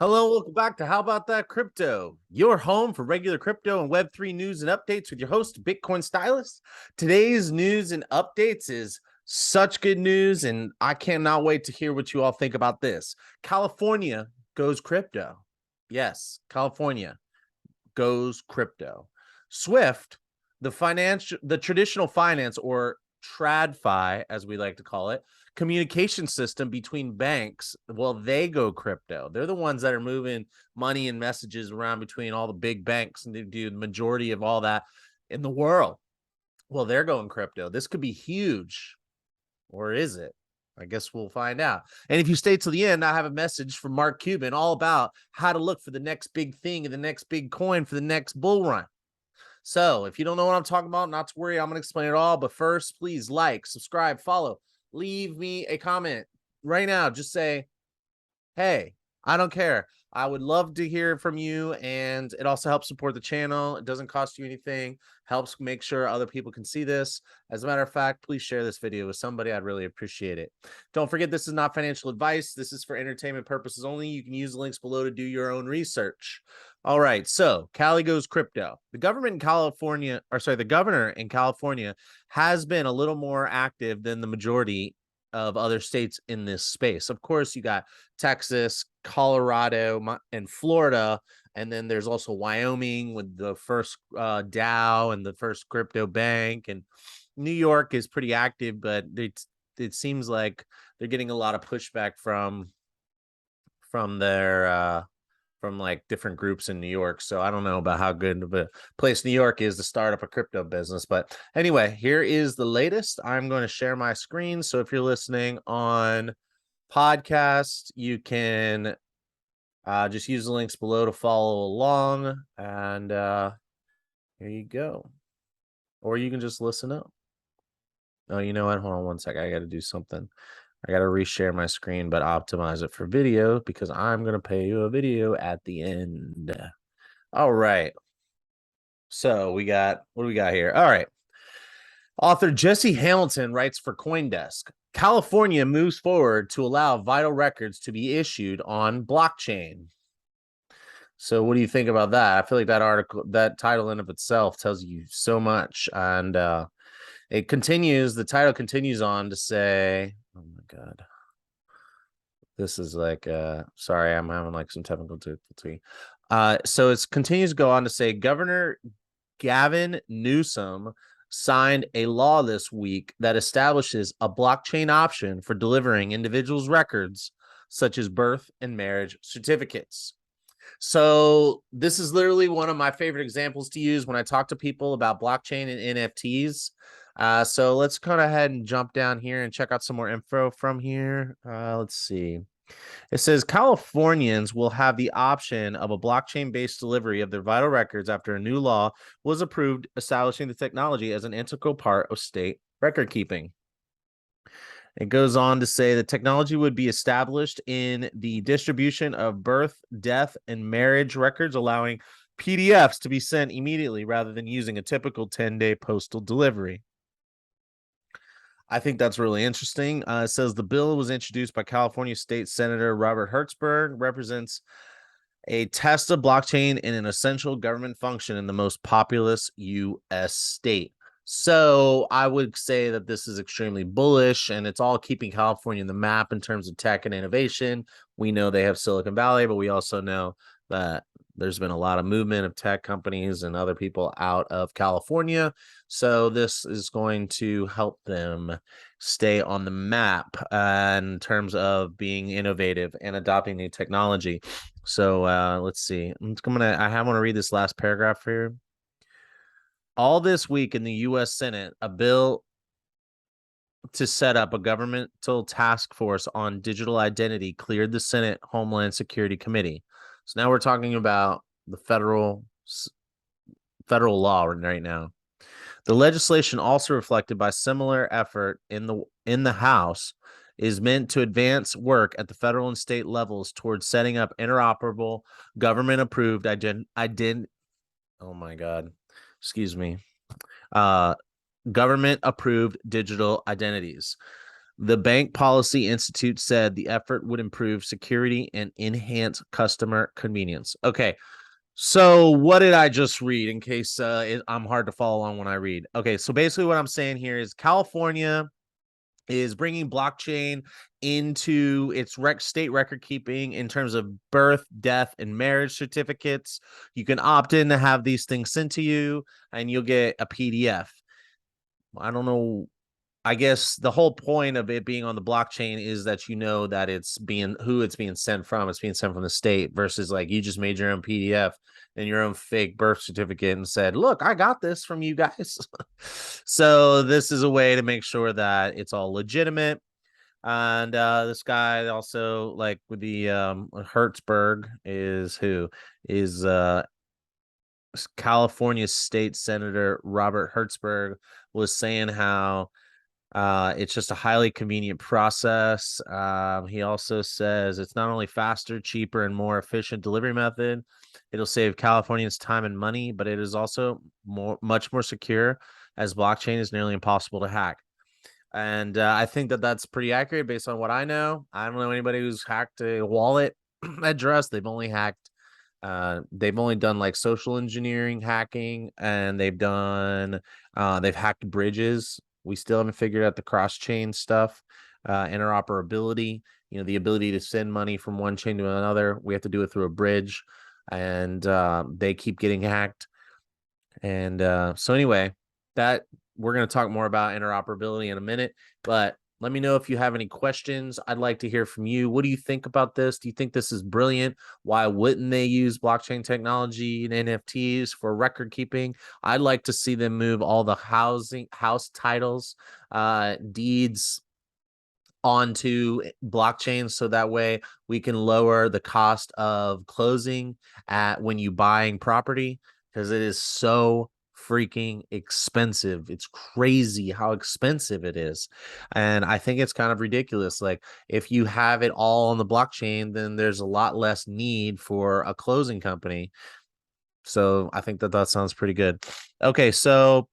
Hello, welcome back to How About That Crypto, your home for regular crypto and Web3 news and updates with your host, Bitcoin Stylist. Today's news and updates is such good news, and I cannot wait to hear what you all think about this. California goes crypto. Yes, California goes crypto. Swift, the traditional finance, or TradFi, as we like to call it, communication system between banks, well, they go crypto. They're the ones that are moving money and messages around between all the big banks, and they do the majority of all that in the world. Well, they're going crypto. This could be huge, or is it? I guess we'll find out. And if you stay till the end, I have a message from Mark Cuban all about how to look for the next big thing and the next big coin for the next bull run. So if you don't know what I'm talking about, not to worry, I'm going to explain it all. But first, please like, subscribe, follow, leave me a comment right now. Just say, hey, I don't care. I would love to hear from you, and it also helps support the channel. It doesn't cost you anything, helps make sure other people can see this. As a matter of fact, please share this video with somebody. I'd really appreciate it. Don't forget, this is not financial advice. This is for entertainment purposes only. You can use the links below to do your own research. All right, so Cali goes crypto. The governor in California has been a little more active than the majority of other states in this space. Of course, you got Texas, Colorado, and Florida, and then there's also Wyoming with the first DAO and the first crypto bank, and New York is pretty active, but it seems like they're getting a lot of pushback from their from like different groups in New York. So I don't know about how good of a place New York is to start up a crypto business. But anyway, here is the latest. I'm going to share my screen. So if you're listening on podcast, you can just use the links below to follow along. And here you go. Or you can just listen up. Oh, you know what? Hold on one sec. I got to do something. I got to reshare my screen, but optimize it for video because I'm going to pay you a video at the end. All right. So what do we got here? All right. Author Jesse Hamilton writes for CoinDesk. California moves forward to allow vital records to be issued on blockchain. So what do you think about that? I feel like that title in of itself tells you so much. And it continues, the title continues on to say, oh my God. This is like, sorry, I'm having like some technical difficulty. So it continues to go on to say Governor Gavin Newsom signed a law this week that establishes a blockchain option for delivering individuals' records, such as birth and marriage certificates. So this is literally one of my favorite examples to use when I talk to people about blockchain and NFTs. So let's go ahead and jump down here and check out some more info from here. Let's see. It says Californians will have the option of a blockchain-based delivery of their vital records after a new law was approved establishing the technology as an integral part of state record keeping. It goes on to say the technology would be established in the distribution of birth, death, and marriage records, allowing PDFs to be sent immediately rather than using a typical 10-day postal delivery. I think that's really interesting. It says the bill was introduced by California State Senator Robert Hertzberg, represents a test of blockchain in an essential government function in the most populous U.S. state. So I would say that this is extremely bullish, and it's all keeping California in the map in terms of tech and innovation. We know they have Silicon Valley, but we also know that there's been a lot of movement of tech companies and other people out of California. So this is going to help them stay on the map in terms of being innovative and adopting new technology. So let's see. I want to read this last paragraph here. All this week in the U.S. Senate, a bill to set up a governmental task force on digital identity cleared the Senate Homeland Security Committee. So now we're talking about the federal law right now. The legislation, also reflected by similar effort in the House, is meant to advance work at the federal and state levels towards setting up interoperable, government-approved government-approved digital identities. The Bank Policy Institute said the effort would improve security and enhance customer convenience. Okay, so what did I just read in case I'm hard to follow on when I read? Okay, so basically what I'm saying here is California is bringing blockchain into its state record keeping in terms of birth, death, and marriage certificates. You can opt in to have these things sent to you, and you'll get a PDF. I don't know. I guess the whole point of it being on the blockchain is that you know that it's being who it's being sent from. It's being sent from the state versus like you just made your own PDF and your own fake birth certificate and said, look, I got this from you guys. So this is a way to make sure that it's all legitimate. And this guy also, like with the Hertzberg, is who is California State Senator Robert Hertzberg was saying how it's just a highly convenient process. He also says it's not only faster, cheaper, and more efficient delivery method. It'll save Californians time and money, but it is also much more secure, as blockchain is nearly impossible to hack. And I think that that's pretty accurate based on what I know. I don't know anybody who's hacked a wallet address. They've only done like social engineering hacking, and they've hacked bridges. We still haven't figured out the cross-chain stuff, interoperability, the ability to send money from one chain to another. We have to do it through a bridge, and they keep getting hacked. And so anyway, that we're going to talk more about interoperability in a minute, but let me know if you have any questions. I'd like to hear from you. What do you think about this? Do you think this is brilliant? Why wouldn't they use blockchain technology and NFTs for record keeping? I'd like to see them move all the house titles, deeds onto blockchain, so that way we can lower the cost of closing when you buying property, because it is so freaking expensive. It's crazy how expensive it is. And I think it's kind of ridiculous. Like, if you have it all on the blockchain, then there's a lot less need for a closing company. So I think that sounds pretty good. Okay, so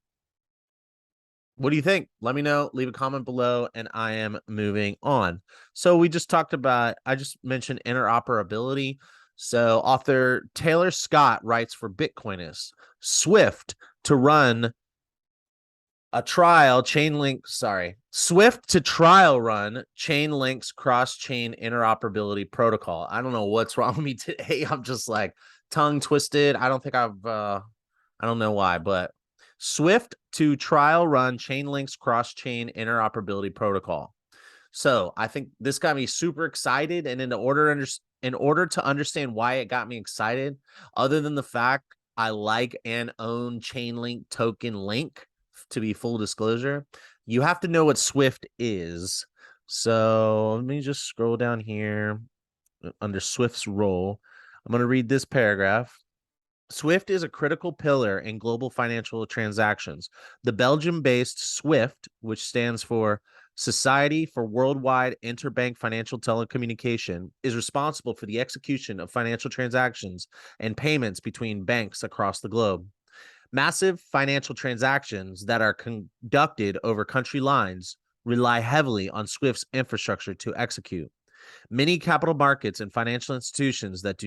what do you think? Let me know. Leave a comment below, and I am moving on. So I just mentioned interoperability. So author Taylor Scott writes for Bitcoinist, Swift to run a trial Swift to trial run Chainlink's cross-chain interoperability protocol. I don't know what's wrong with me today. I'm just like tongue twisted. I don't know why, but Swift to trial run Chainlink's cross-chain interoperability protocol. So I think this got me super excited, and in order to understand why it got me excited, other than the fact I like and own Chainlink token Link, to be full disclosure, you have to know what Swift is. So let me just scroll down here under Swift's role. I'm going to read this paragraph. Swift is a critical pillar in global financial transactions. The Belgium-based Swift, which stands for Society for Worldwide Interbank Financial Telecommunication, is responsible for the execution of financial transactions and payments between banks across the globe. Massive financial transactions that are conducted over country lines rely heavily on Swift's infrastructure to execute. Many capital markets and financial institutions that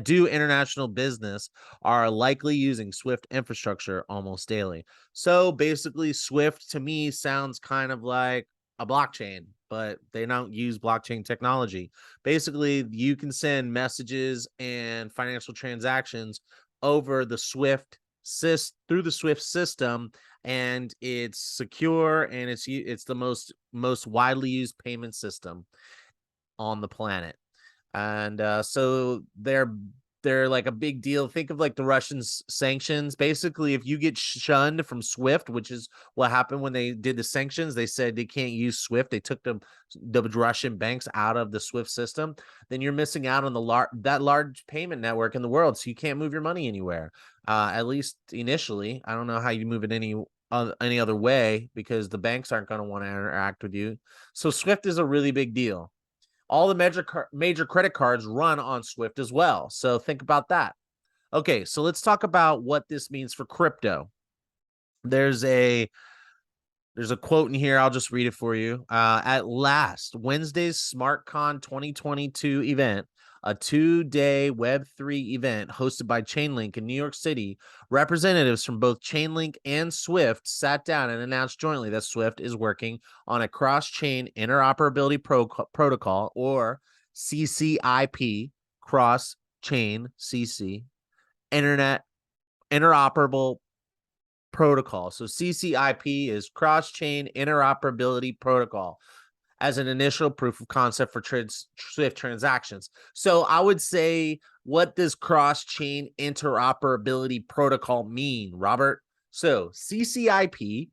do international business are likely using Swift infrastructure almost daily. So basically, Swift to me sounds kind of like a blockchain, but they don't use blockchain technology. Basically, you can send messages and financial transactions over the through the Swift system, and it's secure, and it's the most widely used payment system on the planet. And so they're like a big deal. Think of like the Russians sanctions. Basically, if you get shunned from Swift, which is what happened when they did the sanctions, they said they can't use Swift. They took the Russian banks out of the Swift system. Then you're missing out on that large payment network in the world, so you can't move your money anywhere. At least initially. I don't know how you move it any other way, because the banks aren't going to want to interact with you. So Swift is a really big deal. All the major credit cards run on Swift as well. So think about that. Okay, so let's talk about what this means for crypto. There's a There's a quote in here. I'll just read it for you. At last, Wednesday's SmartCon 2022 event, a 2-day Web3 event hosted by Chainlink in New York City, representatives from both Chainlink and Swift sat down and announced jointly that Swift is working on a cross-chain interoperability protocol, or CCIP, cross-chain CC, internet interoperable protocol. So CCIP is cross-chain interoperability protocol as an initial proof of concept for Swift transactions. So I would say, what does cross-chain interoperability protocol mean, Robert? So CCIP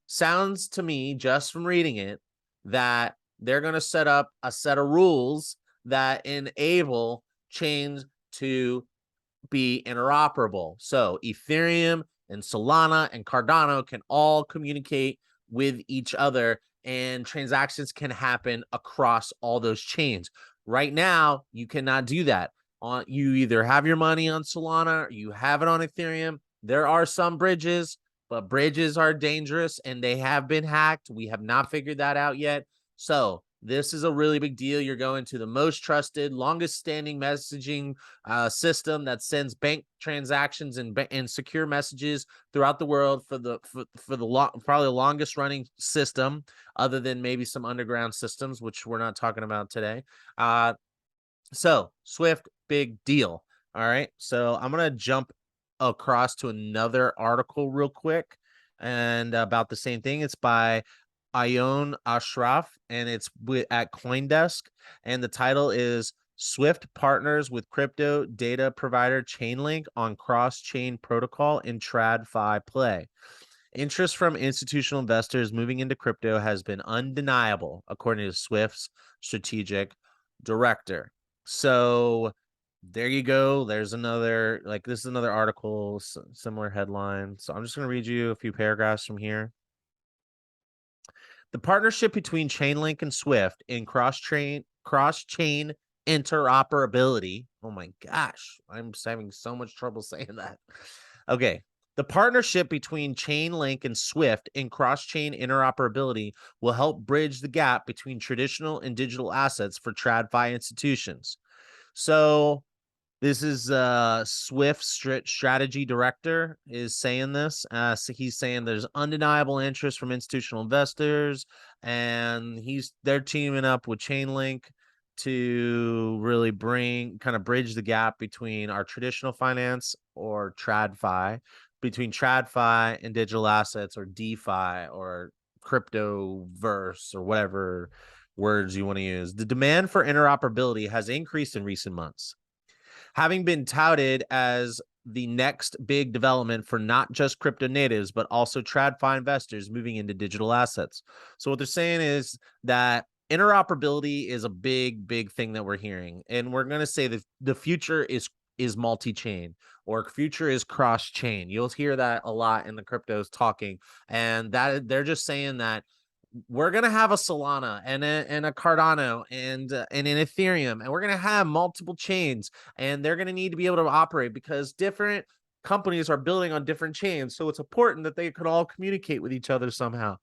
sounds to me, just from reading it, that they're going to set up a set of rules that enable chains to be interoperable. So Ethereum and Solana and Cardano can all communicate with each other, and transactions can happen across all those chains. Right now, you cannot do that. You either have your money on Solana or you have it on Ethereum. There are some bridges, but bridges are dangerous and they have been hacked. We have not figured that out yet. So this is a really big deal. You're going to the most trusted, longest standing messaging system that sends bank transactions and secure messages throughout the world for the probably the longest running system, other than maybe some underground systems, which we're not talking about today. So Swift, big deal. All right. So I'm going to jump across to another article real quick, and about the same thing. It's by Ayon Ashraf, and it's at CoinDesk, and the title is Swift partners with crypto data provider Chainlink on cross-chain protocol in TradFi play. Interest from institutional investors moving into crypto has been undeniable, according to Swift's strategic director. So there you go. There's another, this is another article, similar headline. So I'm just going to read you a few paragraphs from here. The partnership between Chainlink and Swift in cross-chain interoperability. Oh my gosh, I'm having so much trouble saying that. Okay. The partnership between Chainlink and Swift in cross-chain interoperability will help bridge the gap between traditional and digital assets for TradFi institutions. So this is Swift strategy director is saying this. So he's saying there's undeniable interest from institutional investors, and they're teaming up with Chainlink to really bridge the gap between our traditional finance, or TradFi, between TradFi and digital assets, or DeFi, or cryptoverse, or whatever words you want to use. The demand for interoperability has increased in recent months, having been touted as the next big development for not just crypto natives, but also TradFi investors moving into digital assets. So what they're saying is that interoperability is a big thing that we're hearing. And we're going to say that the future is multi-chain, or future is cross-chain. You'll hear that a lot in the cryptos talking, and that they're just saying that we're going to have a Solana and a Cardano and an Ethereum, and we're going to have multiple chains, and they're going to need to be able to operate because different companies are building on different chains. So it's important that they could all communicate with each other somehow.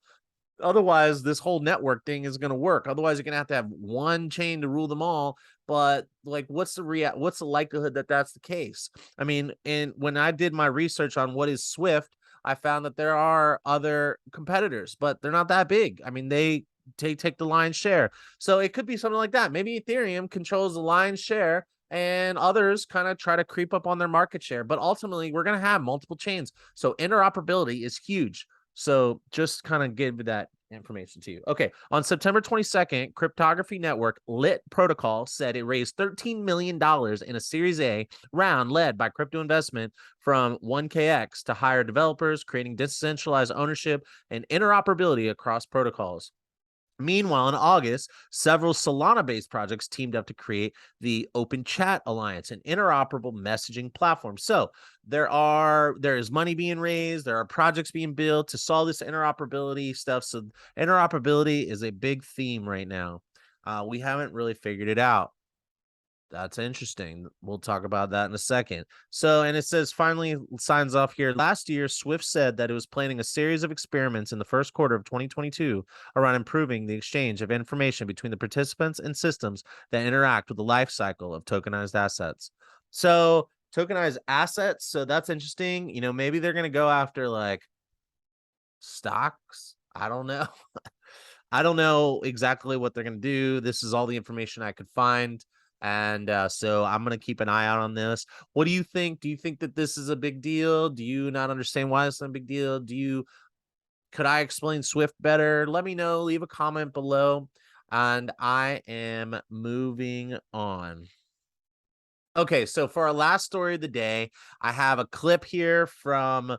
Otherwise, this whole network thing is going to work. Otherwise, you're going to have one chain to rule them all. But what's the likelihood that that's the case? I mean, and when I did my research on what is Swift, I found that there are other competitors, but they're not that big. I mean, they take the lion's share. So it could be something like that. Maybe Ethereum controls the lion's share and others kind of try to creep up on their market share. But ultimately, we're going to have multiple chains. So interoperability is huge. So just kind of give that information to you. Okay. On September 22nd, cryptography network Lit Protocol said it raised $13 million in a Series A round led by crypto investment from 1KX to hire developers, creating decentralized ownership and interoperability across protocols. Meanwhile, in August, several Solana-based projects teamed up to create the Open Chat Alliance, an interoperable messaging platform. So there is money being raised, there are projects being built to solve this interoperability stuff. So interoperability is a big theme right now. We haven't really figured it out. That's interesting. We'll talk about that in a second. So, and it says finally signs off here. Last year, Swift said that it was planning a series of experiments in the first quarter of 2022 around improving the exchange of information between the participants and systems that interact with the life cycle of tokenized assets. So, tokenized assets. So, that's interesting. Maybe they're going to go after like stocks. I don't know. I don't know exactly what they're going to do. This is all the information I could find. And so I'm going to keep an eye out on this. What do you think? Do you think that this is a big deal? Do you not understand why it's not a big deal? Could I explain Swift better? Let me know. Leave a comment below. And I am moving on. Okay, so for our last story of the day, I have a clip here from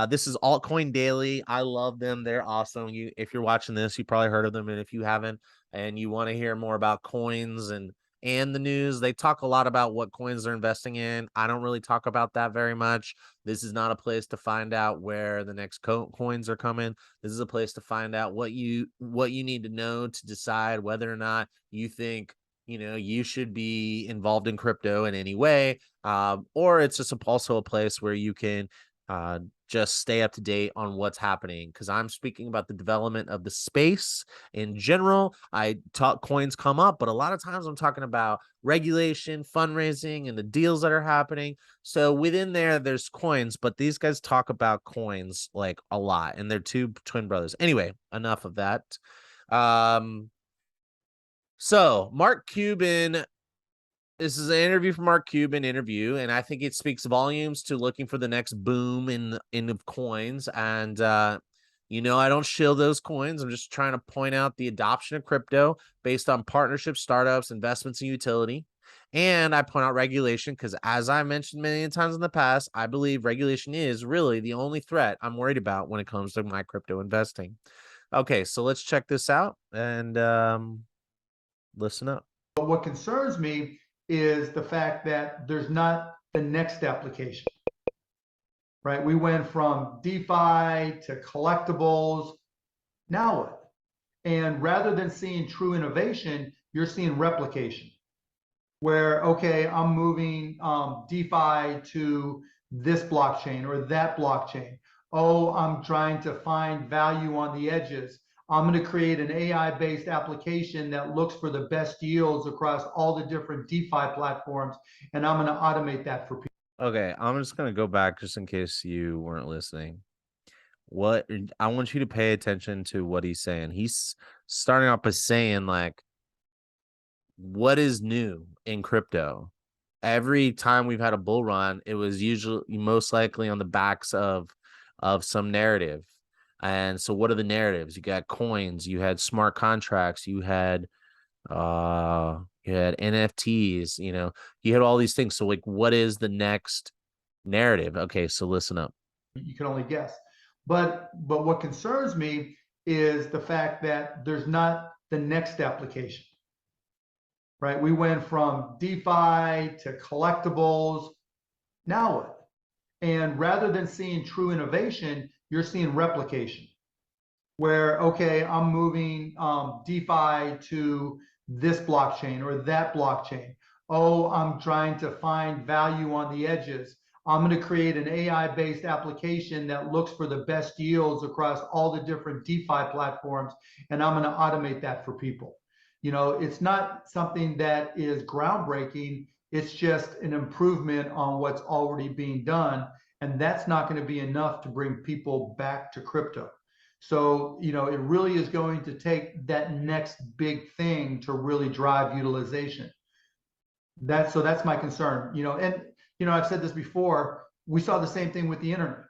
this is Altcoin Daily. I love them. They're awesome. If you're watching this, you probably heard of them, and if you haven't and you want to hear more about coins and the news, they talk a lot about what coins they're investing in. I don't really talk about that very much. This is not a place to find out where the next coins are coming. This is a place to find out what you need to know to decide whether or not you think you should be involved in crypto in any way, or it's just also a place where you can just stay up to date on what's happening, because I'm speaking about the development of the space in general. I talk coins come up, but a lot of times I'm talking about regulation, fundraising, and the deals that are happening. So within there's coins, but these guys talk about coins like a lot, and they're two twin brothers. Anyway, enough of that. So Mark Cuban, this is an interview from Mark Cuban interview, and I think it speaks volumes to looking for the next boom in coins. And I don't shill those coins. I'm just trying to point out the adoption of crypto based on partnerships, startups, investments, and utility. And I point out regulation because, as I mentioned many times in the past, I believe regulation is really the only threat I'm worried about when it comes to my crypto investing. Okay, so let's check this out and listen up. But what concerns me is the fact that there's not the next application, right? We went from DeFi to collectibles. Now what? And rather than seeing true innovation, you're seeing replication, where, okay, I'm moving DeFi to this blockchain or that blockchain. Oh, I'm trying to find value on the edges. I'm going to create an AI-based application that looks for the best yields across all the different DeFi platforms, and I'm going to automate that for people. Okay, I'm just going to go back just in case you weren't listening. I want you to pay attention to what he's saying. He's starting off by saying, like, what is new in crypto? Every time we've had a bull run, it was usually most likely on the backs of some narrative. And so what are the narratives? You got coins, you had smart contracts, you had NFTs, you had all these things. So like, what is the next narrative? Okay, so listen up. You can only guess. But what concerns me is the fact that there's not the next application, right? We went from DeFi to collectibles. Now what? And rather than seeing true innovation, you're seeing replication, where, okay, I'm moving DeFi to this blockchain or that blockchain. Oh, I'm trying to find value on the edges. I'm going to create an AI-based application that looks for the best yields across all the different DeFi platforms, and I'm going to automate that for people. It's not something that is groundbreaking. It's just an improvement on what's already being done. And that's not going to be enough to bring people back to crypto. So, it really is going to take that next big thing to really drive utilization. That's my concern. I've said this before. We saw the same thing with the internet.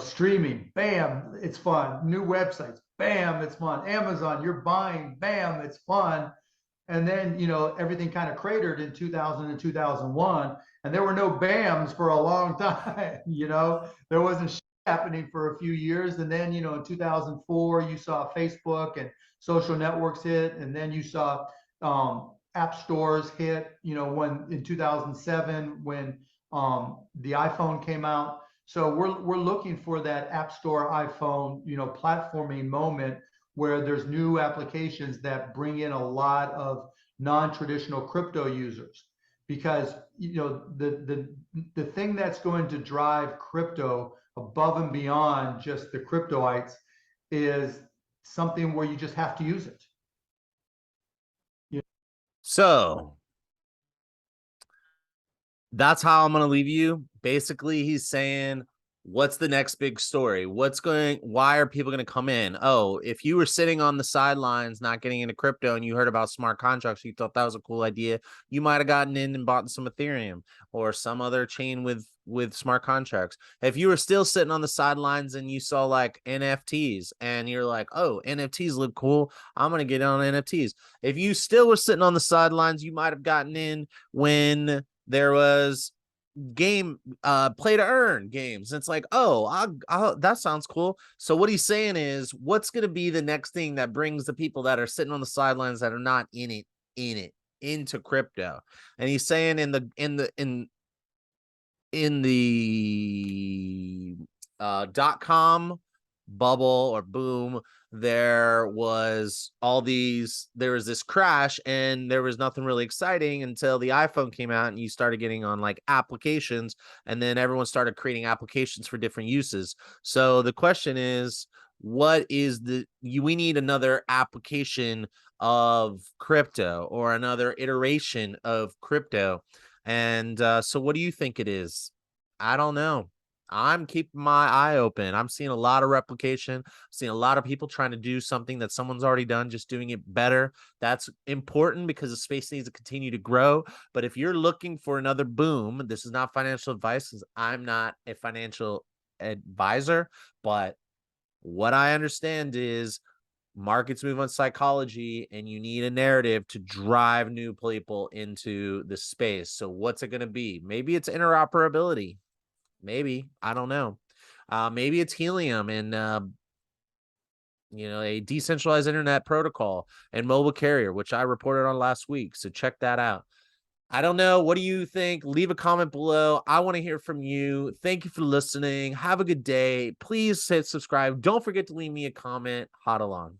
Streaming, bam, it's fun. New websites, bam, it's fun. Amazon, you're buying, bam, it's fun. And then, everything kind of cratered in 2000 and 2001, and there were no BAMs for a long time. There wasn't shit happening for a few years. And then, in 2004, you saw Facebook and social networks hit, and then you saw app stores hit, when in 2007, when the iPhone came out. So we're looking for that App Store iPhone, platforming moment where there's new applications that bring in a lot of non-traditional crypto users. because the thing that's going to drive crypto above and beyond just the cryptoites is something where you just have to use it. So that's how I'm going to leave you. Basically, he's saying, what's the next big story? Why are people going to come in? Oh, if you were sitting on the sidelines, not getting into crypto, and you heard about smart contracts, you thought that was a cool idea, you might have gotten in and bought some Ethereum or some other chain with smart contracts. If you were still sitting on the sidelines and you saw like NFTs and you're like, oh, NFTs look cool, I'm going to get on NFTs. If you still were sitting on the sidelines, you might have gotten in when there was play to earn games. It's like, oh, that sounds cool. So what he's saying is, what's going to be the next thing that brings the people that are sitting on the sidelines that are not in it into crypto? And he's saying in the .com bubble or boom, there was this crash and there was nothing really exciting until the iPhone came out and you started getting on like applications, and then everyone started creating applications for different uses. So the question is, we need another application of crypto or another iteration of crypto. And so what do you think it is? I don't know. I'm keeping my eye open. I'm seeing a lot of replication. I'm seeing a lot of people trying to do something that someone's already done, just doing it better. That's important because the space needs to continue to grow. But if you're looking for another boom, this is not financial advice because I'm not a financial advisor. But what I understand is markets move on psychology, and you need a narrative to drive new people into the space. So what's it going to be? Maybe it's interoperability. Maybe, I don't know. Maybe it's helium and a decentralized internet protocol and mobile carrier, which I reported on last week. So check that out. I don't know. What do you think? Leave a comment below. I want to hear from you. Thank you for listening. Have a good day. Please hit subscribe. Don't forget to leave me a comment. Hodl on.